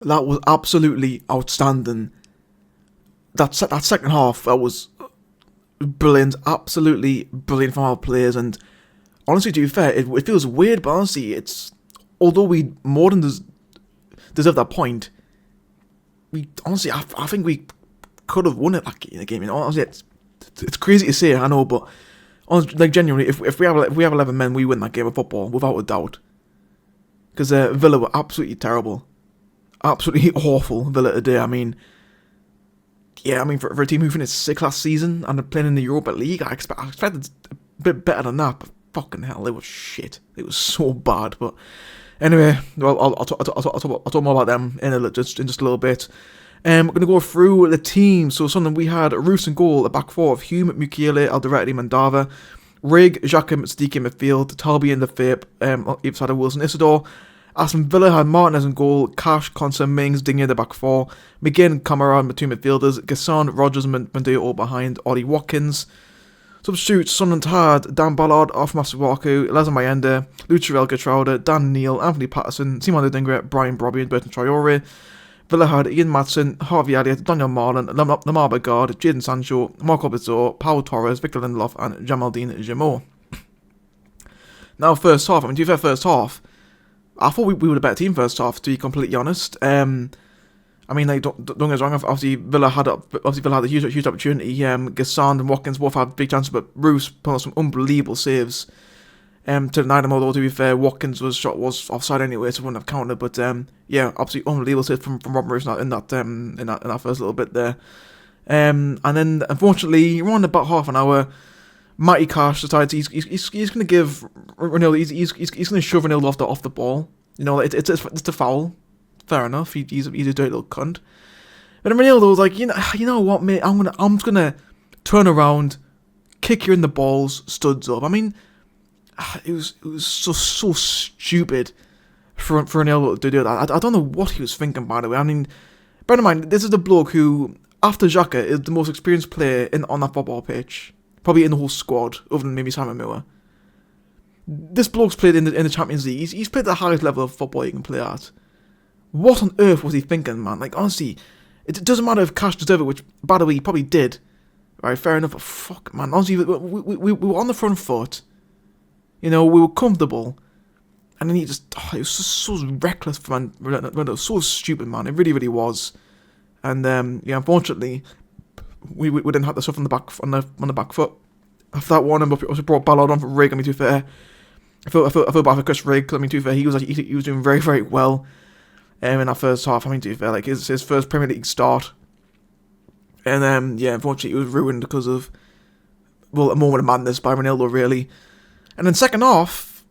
That was absolutely outstanding. That second half, that was brilliant, absolutely brilliant from our players. And honestly, to be fair, it feels weird, but honestly, although we more than deserve that point, I think we could have won it in the game. Honestly, it's crazy to say, I know, but honestly, like genuinely, if we have 11 men, we win that game of football without a doubt. Because Villa were absolutely terrible, absolutely awful. Villa today. For a team who finished 6th last season and are playing in the Europa League, I expected a bit better than that. But fucking hell, it was shit. It was so bad. But anyway, well, I'll talk more about them in just a little bit. We're going to go through the team. So Sunderland, we had Roos in goal, a back four of Hume, Mukiele, Alderete, Mandava, Rig, Xhaka, Sadiki in midfield, Talbi in the FIP, either side of Wilson Isidor. Aston Villa had Martinez in goal, Cash, Conser, Mings, Digne in the back four, McGinn, Kamara, the two midfielders, Gasson, Rogers, Mendy all behind, Ollie Watkins. Substitutes, Sunderland had Dan Ballard, off Masuaku, Laza Mayenda, Lucharel Getrauda, Dan Neil, Anthony Patterson, Simon Dingre, Brian Brobby and Burton Traore. Villa had Ian Matson, Harvey Elliott, Daniel Marlon, Lamar Bagard, Jadon Sancho, Marco Bizot, Paul Torres, Victor Lindelof and Jamaldine Gemot. Now first half, to be fair, first half, I thought we were the better team first half, to be completely honest. Don't get us wrong, obviously Villa had a huge opportunity. Gasson and Watkins both had big chances, but Roos put on some unbelievable saves to deny them, although to be fair, Watkins' shot was offside anyway, so wouldn't have counted. But absolutely unbelievable save from Robin Roos in that first little bit there. And then unfortunately, around about half an hour, Matty Cash decides he's going to give Reinildo, he's going to shove Reinildo off the ball. It's a foul. Fair enough. He's a dirty little cunt. But Reinildo was like, you know what, mate? I'm just gonna turn around, kick you in the balls, studs up. It was so stupid for Reinildo to do that. I don't know what he was thinking, by the way. Bear in mind, this is the bloke who, after Xhaka, is the most experienced player on that football pitch. Probably in the whole squad, other than maybe Simon Miller. This bloke's played in the Champions League. He's played the highest level of football you can play at. What on earth was he thinking, man? Like, honestly, it doesn't matter if Cash deserved it, which, by the way, he probably did. Right, fair enough, but fuck, man. Honestly, we were on the front foot. We were comfortable. And then he just, it was just so reckless, man. It was so stupid, man. It really, really was. And, unfortunately, we didn't have the stuff on the back foot. After that one, but also brought Ballard on for Rig. To be fair, I feel bad for Chris Rig. To be fair, he was doing very, very well in that first half. To be fair, like his first Premier League start, and unfortunately, it was ruined because of a moment of madness by Reinildo, really. And then second half,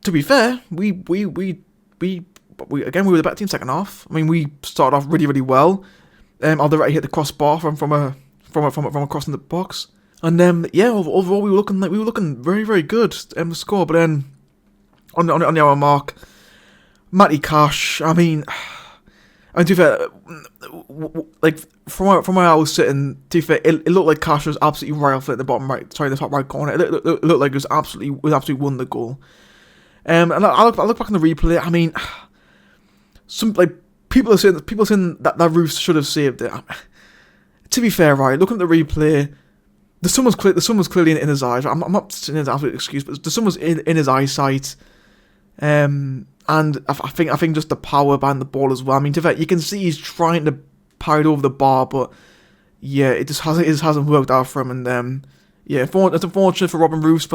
to be fair, we were the better team second half. We started off really, really well. Alderete hit the crossbar from across in the box, and overall we were looking very, very good. The score, but then on the hour mark, Matty Cash. To be fair, like from where I was sitting, to be fair, it looked like Cash was absolutely right off at the bottom right, the top right corner. It looked like it was absolutely won the goal. And I look back on the replay. Some people are saying that Roos should have saved it. To be fair, right, looking at the replay, the sun was clearly in his eyes. I'm not saying it's an absolute excuse, but the sun was in his eyesight. And I think just the power behind the ball as well. To be fair, you can see he's trying to power it over the bar, but it just hasn't worked out for him. And it's unfortunate for Robin Roos.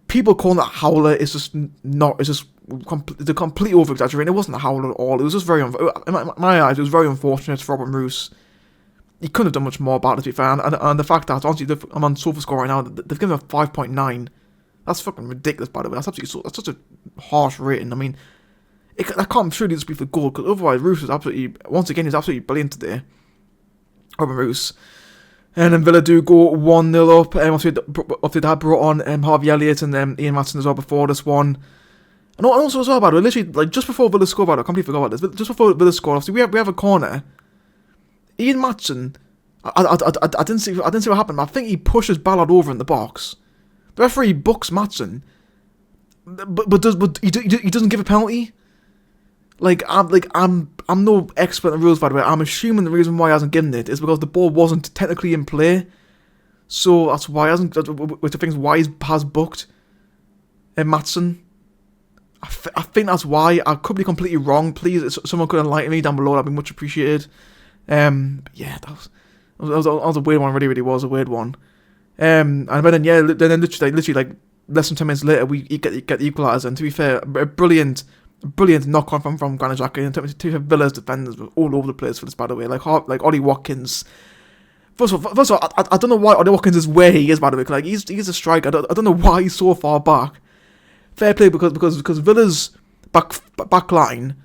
People calling that howler is just not. It's just the complete over exaggeration. It wasn't a howler at all. It was just very. In my eyes, it was very unfortunate for Robin Roos. He couldn't have done much more about it, to be fair. And the fact that honestly, I'm on SofaScore right now. They've given him a 5.9. That's fucking ridiculous, by the way. That's such a harsh rating. That can't surely just be for goal, because otherwise Roos is absolutely brilliant today. Robin Roos. And then Villa do go 1-0 up. Obviously, they had brought on Harvey Elliott and Ian Matson as well before this one. And also as well, by the way, literally, like, just before Villa scored, I completely forgot about this. Just before Villa scored, obviously, we have a corner. Ian Matson, I didn't see what happened, but I think he pushes Ballard over in the box. The referee books Matson, but he doesn't give a penalty. I'm no expert in the rules, by the way. I'm assuming the reason why he hasn't given it is because the ball wasn't technically in play. So that's why he hasn't, which I think is why he has booked Maatsen. I think that's why. I could be completely wrong. Please, if someone could enlighten me down below, that'd be much appreciated. Yeah, that was a weird one. Really was a weird one. And then literally like less than 10 minutes later, we get the equaliser. And to be fair, a brilliant knock on from Granit Xhaka. And to be fair, Villa's defenders were all over the place for this, by the way. Like Ollie Watkins. First of all, I don't know why Ollie Watkins is where he is, by the way. Like he's a striker. I don't know why he's so far back. Fair play because Villa's back line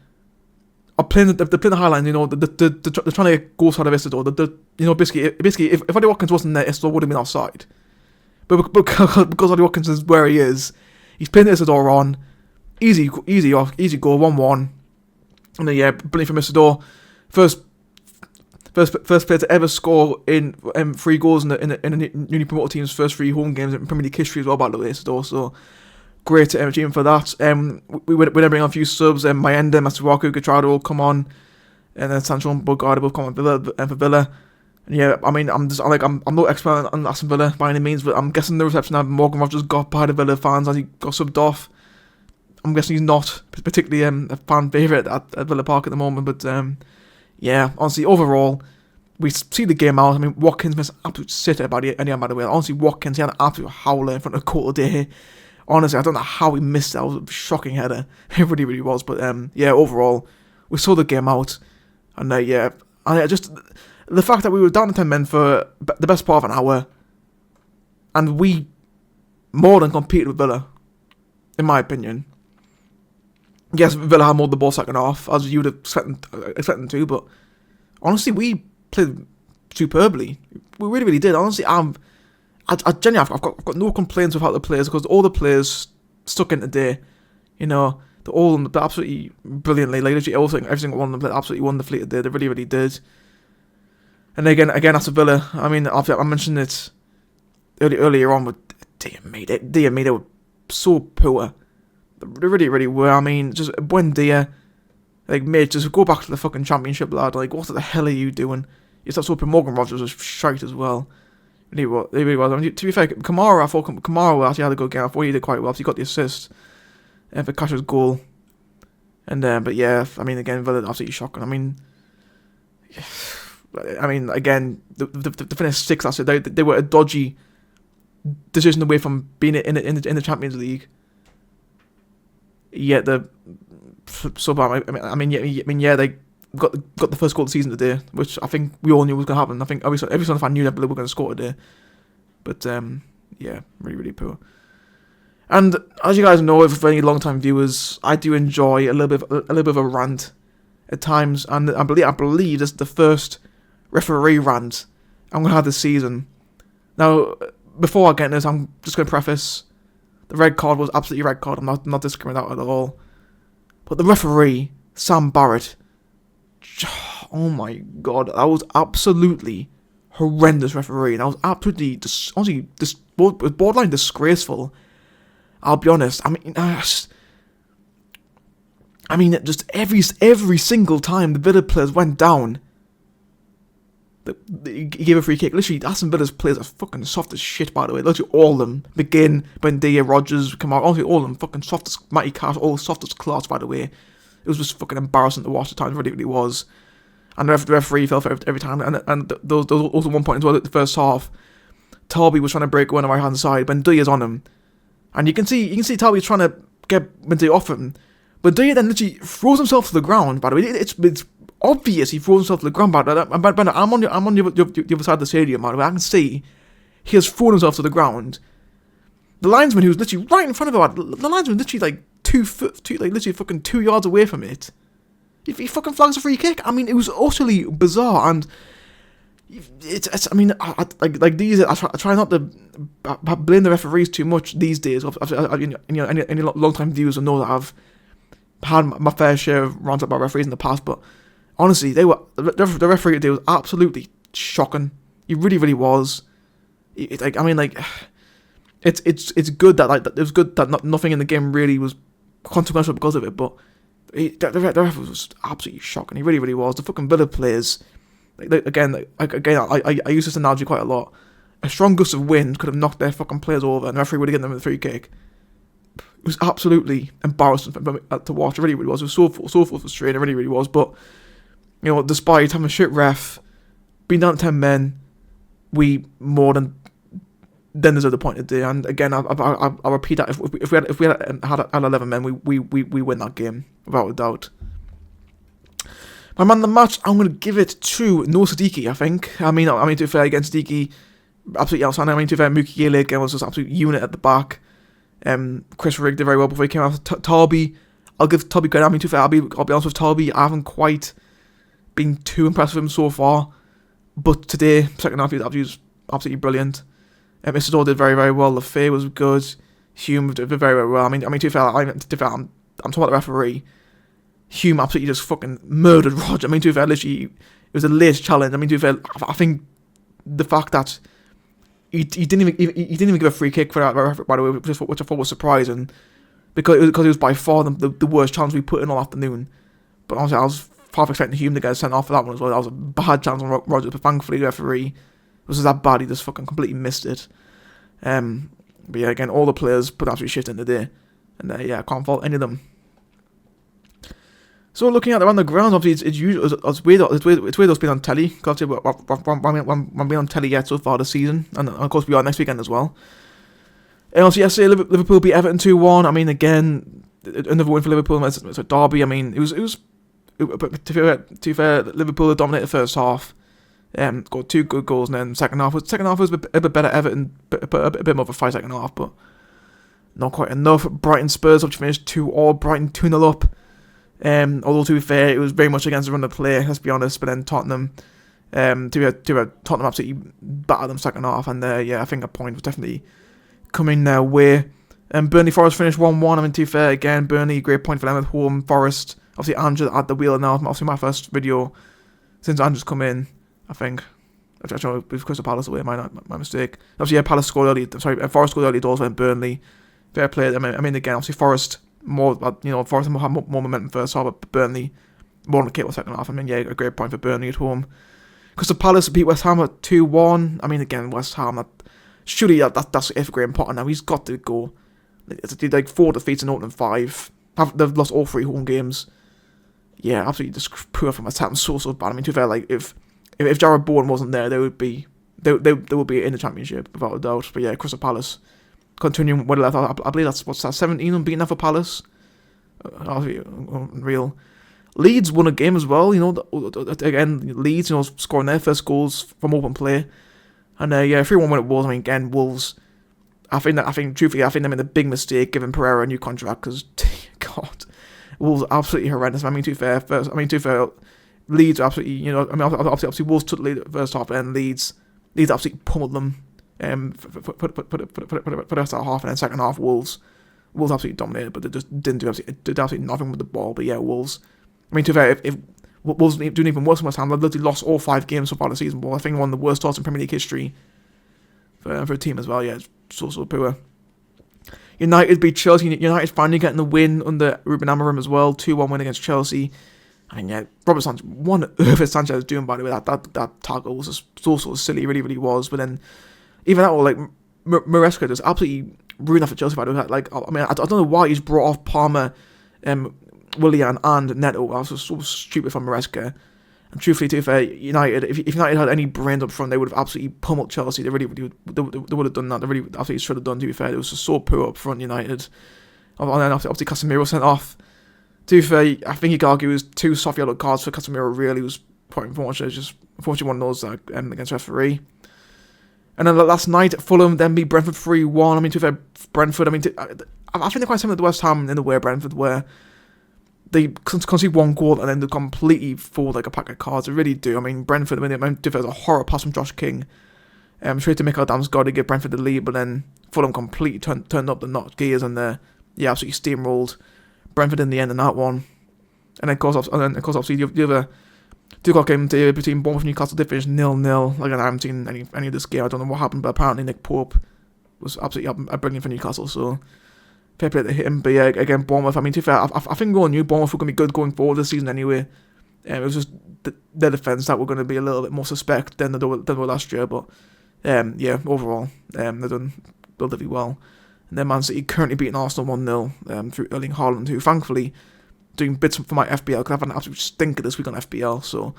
are playing the high line. You know, they're trying to get goals out of Isidor. You know, basically, if Ollie Watkins wasn't there, Isidor would have been offside. But because Ollie Watkins is where he is, he's playing Isidor on. Easy goal, 1-1. And then, yeah, brilliant from Isidor. First player to ever score in 3 goals in the newly promoted team's first 3 home games in Premier League history as well, by the way, Isidor. So, great achievement for that. We then bring on a few subs. Mayenda, Masuaku, Gachado come on. And then Sancho and Bogarde both come on for Villa. And yeah, I mean, I'm no expert on Aston Villa by any means, but I'm guessing the reception that Morgan Rogers got by the Villa fans as he got subbed off. I'm guessing he's not particularly a fan favourite at Villa Park at the moment, but yeah, honestly, overall, we see the game out. I mean, Watkins missed an absolute sitter by the way. Honestly, Watkins, he had an absolute howler in front of goal today. Honestly, I don't know how he missed that. It was a shocking header. It really was. But yeah, overall, we saw the game out, and yeah, and just the fact that we were down to 10 men for the best part of an hour, and we more than competed with Villa, in my opinion. Yes, Villa had more of the ball second half, as you would expect them to, but honestly, we played superbly. We really did. Honestly, I've got no complaints about the players, because all the players stuck in today. You know, they're all absolutely brilliantly. Like literally every single one of them played absolutely wonderfully today. They really did. And again, Aston Villa. I mean, I mentioned it earlier on, but dear me, they were so poor. They really were. I mean, just Buendia, like, mate, just go back to the fucking Championship, lad. Like, what the hell are you doing? You start so Morgan Rogers was shite as well. Really was. I mean, to be fair, I thought Kamara actually had a good game. I thought he did quite well. He got the assist for Cash's goal. And but yeah, I mean, again, Villa absolutely shocking. I mean, again, the finish 6. That's it. They were a dodgy decision away from being in the Champions League. Yet they got the first goal of the season today, which I think we all knew was going to happen. I think every Sunderland fan knew that Villa were going to score today. But yeah, really poor. And as you guys know, for any long-time viewers, I do enjoy a little bit of a rant at times, and I believe this is the first referee rant I'm going to have this season. Now, before I get into this, I'm just going to preface: the red card was absolutely a red card. I'm not discriminating at all. But the referee, Sam Barrett, oh my god, that was absolutely horrendous referee. And that was absolutely, borderline disgraceful. I'll be honest. I mean, just every single time the Villa players went down, he gave a free kick. Literally, Aston Villa's players are fucking soft as shit, by the way. Literally, all of them. McGinn, Buendia, Rogers, Kamara, honestly, all of them fucking soft as Matty Cash, all soft as class, by the way. It was just fucking embarrassing to watch at times, really was. And the referee fell for every time. And there was also one point as well at the first half. Talby was trying to break away on the right hand side. Buendia's on him. And you can see Talby trying to get Buendia off him. Buendia then literally throws himself to the ground, by the way. It's obvious he throws himself to the ground, but I'm on the other side of the stadium, by the way. I can see he has thrown himself to the ground. The linesman, who was literally right in front of him, the linesman literally like 2 yards away from it. He fucking flags a free kick. I mean, it was utterly bizarre, and I try not to blame the referees too much these days. Any long-time viewers will know that I've had my fair share of rants about referees in the past, but honestly, the referee today was absolutely shocking. He really was. It's good that it was good that nothing in the game really was consequential because of it, but The ref was absolutely shocking. He really, really was. The fucking Villa players, again, I use this analogy quite a lot. A strong gust of wind could have knocked their fucking players over, and the referee would have given them a free kick. It was absolutely embarrassing to watch. It really, really was. It was so frustrating. It really, really was. But despite having a shit ref, being down to 10 men, we more than deserve the point of the day. And again, I'll repeat that: if we had 11 men, we win that game without a doubt. My man of the match, I'm going to give it to no Sadiki. I think. I mean, to be fair, against Sadiki, absolutely outstanding. I mean, to be fair, Mukiele again was just absolute unit at the back. Chris Rigg did very well before he came out. Tarby, I'll give Tarby credit. I mean, to be fair, I'll be honest with Tarby, I haven't quite been too impressed with him so far. But today, second half, he was absolutely brilliant. Isidor did very, very well. Lafay was good. Hume did very, very well. I mean, to be fair, I'm talking about the referee. Hume absolutely just fucking murdered Roger. I mean, to be fair, literally, it was a late challenge. I mean, to be fair, I think the fact that he didn't even give a free kick for that, by the way, which I thought was surprising, because it was by far the worst chance we put in all afternoon. But honestly, I was half expecting Hume to get sent off for that one as well. That was a bad chance on Rogers, but thankfully the referee was just that bad. He just fucking completely missed it. But yeah, again, all the players put absolutely shit in the day, and I can't fault any of them. So looking at around the ground, obviously it's weird us being on telly, because obviously we're being on telly yet so far this season, and of course we are next weekend as well. And obviously yesterday Liverpool beat Everton 2-1. I mean, again, another win for Liverpool. It's a derby. I mean, it was to be fair, Liverpool dominated the first half. Got 2 good goals, and then second half was a bit better. Everton, a bit more of a fight second half, but not quite enough. Brighton Spurs, which finished 2-2. Brighton 2-0 up. Although to be fair, it was very much against the run of play, let's be honest. But then Tottenham, Tottenham absolutely battered them second half, and I think a point was definitely coming their way. Burnley Forest finished 1-1. I mean, to be fair, again, Burnley, great point for them at home. Forest, obviously Andrew at the wheel now. Obviously my first video since Andrew's come in, I think. Actually, with Crystal Palace away, my mistake. Obviously, Palace scored early. Forest scored early doors when Burnley. Fair play. I mean, again, obviously Forest Forest had more momentum first half, but Burnley more on the cable second half. I mean, a great point for Burnley at home. Crystal Palace beat West Ham at 2-1. I mean, again, West Ham, surely that's it for Graham Potter now. He's got to go. It's like 4 defeats in Oldham 5. They've lost all 3 home games. Yeah, absolutely just poor from West Ham. So bad. I mean, to be fair, like if Jared Bourne wasn't there, they would be in the Championship without a doubt. But yeah, Crystal Palace continuing where they left. I believe that's 17 unbeaten now for Palace. Unreal. Leeds won a game as well. Again, Leeds, scoring their first goals from open play, and 3-1 win at Wolves. I mean, again, Wolves. I think they made a big mistake giving Pereira a new contract, because God, Wolves are absolutely horrendous. I mean, to be fair, Leeds are absolutely, obviously Wolves took the lead at the first half, and Leeds absolutely pummeled them. For the rest of the half, and then second half, Wolves absolutely dominated, but they just did absolutely nothing with the ball. But yeah, Wolves. I mean, to be fair, if Wolves doing even worse than West Ham, they've literally lost all 5 games so far this season. But I think one of the worst starts in Premier League history for a team as well. Yeah, it's so poor. United beat Chelsea. United finally getting the win under Ruben Amorim as well. 2-1 win against Chelsea. And yeah, Robert Sanchez, what on earth is Sanchez doing, by the way? That tackle was just so silly, really, really was. But then, even that, like, Maresca just absolutely ruined that for Chelsea, by the way. Like, I mean, I don't know why he's brought off Palmer, Willian and Neto. That was so stupid from Maresca. And truthfully, to be fair, United, if United had any brains up front, they would have absolutely pummeled Chelsea. They would have done that. They really absolutely should have done, to be fair. It was just so poor up front, United. And then obviously Casemiro sent off. To be fair, I think you could argue it was 2 soft yellow cards for Casemiro. Really was quite unfortunate. Just unfortunately one of those against referee. And then last night, Fulham then beat Brentford 3-1. I mean, to be fair, Brentford, I think they're quite similar to West Ham in the way Brentford, where they concede 1 goal and then they completely fold like a pack of cards. They really do. I mean, Brentford, to be fair, a horror pass from Josh King. Straight to Mikhail Damsgaard to give Brentford the lead, but then Fulham completely turned up the notch gears and absolutely steamrolled Brentford in the end in that one. And then, of course, obviously, the other 2 o'clock game between Bournemouth and Newcastle did finish 0-0. Like, I haven't seen any of this game. I don't know what happened, but apparently Nick Pope was absolutely brilliant for Newcastle. So, fair play to him. But yeah, again, Bournemouth, I mean, to be fair, I think we all knew Bournemouth were going to be good going forward this season anyway. It was just their defence that were going to be a little bit more suspect than they were last year. But yeah, overall, they've done relatively well. And then Man City currently beating Arsenal 1-0 through Erling Haaland, who thankfully doing bits for my FPL, because I've had an absolute stinker this week on FPL. So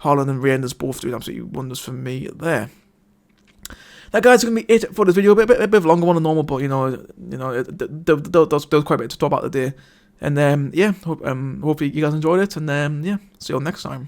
Haaland and Reinders both doing absolutely wonders for me there. That, guys, is going to be it for this video. A bit of a longer one than normal, but there was quite a bit to talk about today. And yeah, hopefully you guys enjoyed it. And yeah, see you all next time.